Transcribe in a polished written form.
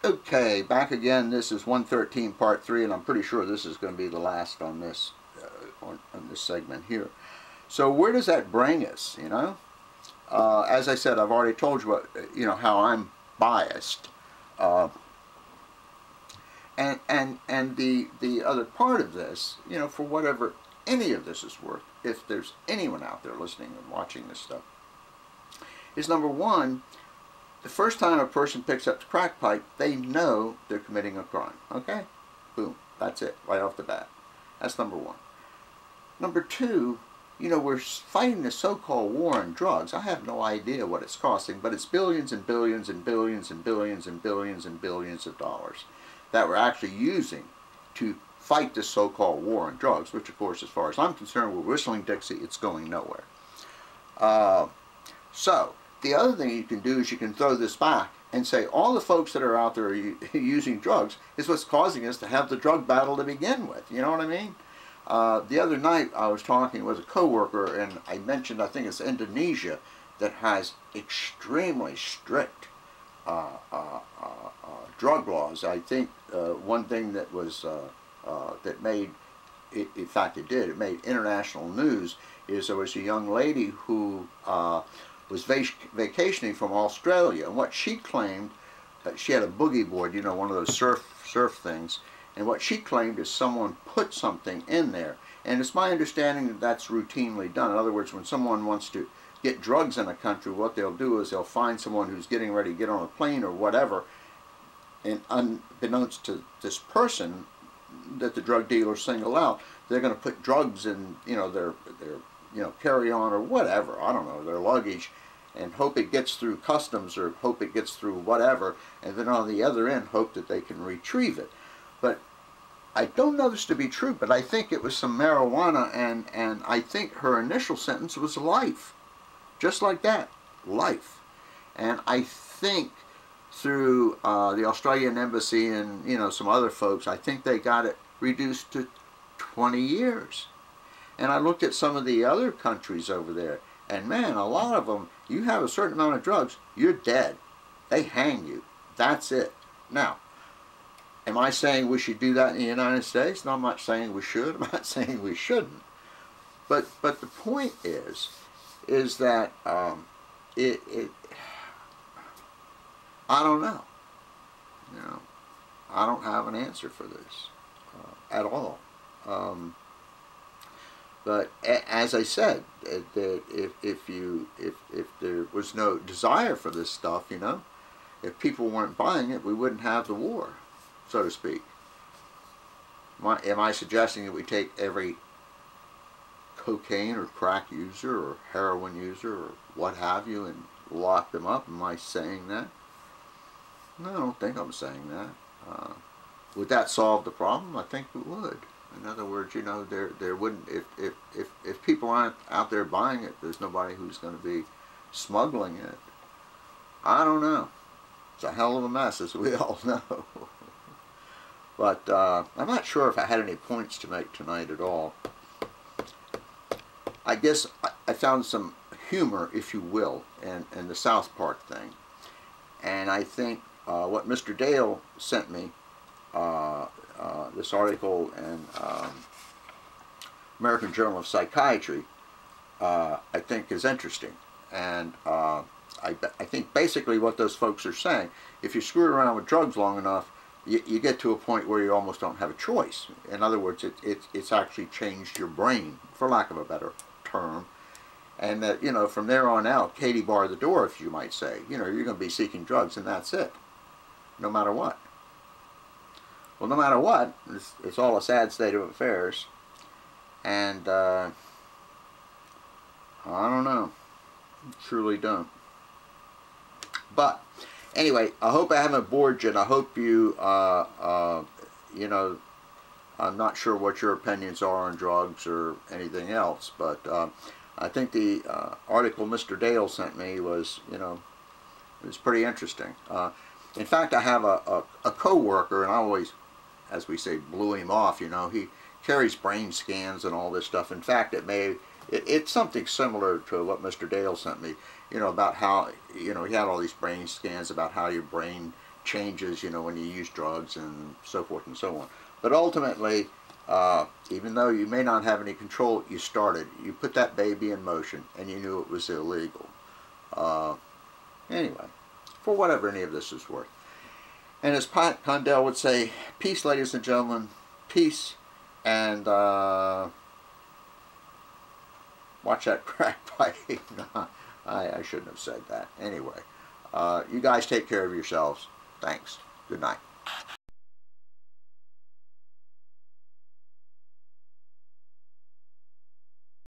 Okay, back again. This is 113 part 3, and I'm pretty sure this is going to be the last on this on this segment here. So where does that bring us, you know? As I said, I've already told you what, you know, how I'm biased. And the other part of this, you know, for whatever any of this is worth, if there's anyone out there listening and watching this stuff, is number one, the first time a person picks up the crack pipe, they know they're committing a crime. Okay? Boom. That's it. Right off the bat. That's number one. Number two, you know, we're fighting this so-called war on drugs. I have no idea what it's costing, but it's billions and billions and billions and billions and billions and billions of dollars that we're actually using to fight this so-called war on drugs, which, of course, as far as I'm concerned, we're whistling Dixie. It's going nowhere. So the other thing you can do is you can throw this back and say all the folks that are out there using drugs is what's causing us to have the drug battle to begin with. You know what I mean? The other night I was talking with a coworker, and I mentioned, I think it's Indonesia, that has extremely strict drug laws. I think one thing that was that made, in fact it did, it made international news, is there was a young lady who was vacationing from Australia, and what she claimed, she had a boogie board, you know, one of those surf things, and what she claimed is someone put something in there. And it's my understanding that that's routinely done. In other words, when someone wants to get drugs in a country, what they'll do is they'll find someone who's getting ready to get on a plane or whatever, and unbeknownst to this person that the drug dealers single out, they're going to put drugs in, you know, their you know, carry-on or whatever, I don't know, their luggage, and hope it gets through customs or hope it gets through whatever, and then on the other end hope that they can retrieve it. But I don't know this to be true, but I think it was some marijuana, and I think her initial sentence was life. Just like that, life. And I think through the Australian embassy and, you know, some other folks, I think they got it reduced to 20 years. And I looked at some of the other countries over there, and man, a lot of them, you have a certain amount of drugs, you're dead. They hang you. That's it. Now, am I saying we should do that in the United States? No, I'm not saying we should. I'm not saying we shouldn't. But the point is that I don't know. You know, I don't have an answer for this at all. But as I said, that if there was no desire for this stuff, you know, if people weren't buying it, we wouldn't have the war, so to speak. Am I suggesting that we take every cocaine or crack user or heroin user or what have you and lock them up? Am I saying that? No, I don't think I'm saying that. Would that solve the problem? I think it would. In other words, you know, there wouldn't, if people aren't out there buying it, there's nobody who's going to be smuggling it. I don't know. It's a hell of a mess, as we all know. But I'm not sure if I had any points to make tonight at all. I guess I found some humor, if you will, in the South Park thing. And I think what Mr. Dale sent me, this article in American Journal of Psychiatry, I think is interesting. And I think basically what those folks are saying, if you screw around with drugs long enough, you get to a point where you almost don't have a choice. In other words, it's actually changed your brain, for lack of a better term. And that, you know, from there on out, Katie bar the door, if you might say. You know, you're going to be seeking drugs, and that's it. No matter what. Well, no matter what, it's all a sad state of affairs. And I don't know. Truly don't. But anyway, I hope I haven't bored you, and I hope you, you know, I'm not sure what your opinions are on drugs or anything else, but I think the article Mr. Dale sent me was, you know, it was pretty interesting. In fact, I have a co-worker, and I always, as we say, blew him off. You know, he carries brain scans and all this stuff. In fact, it's something similar to what Mr. Dale sent me, you know, about how, you know, he had all these brain scans about how your brain changes, you know, when you use drugs and so forth and so on. But ultimately, even though you may not have any control, you started. You put that baby in motion, and you knew it was illegal. Anyway, for whatever any of this is worth. And as Pat Condell would say, peace, ladies and gentlemen, peace, and watch that crack pipe. I shouldn't have said that. Anyway, you guys take care of yourselves. Thanks. Good night.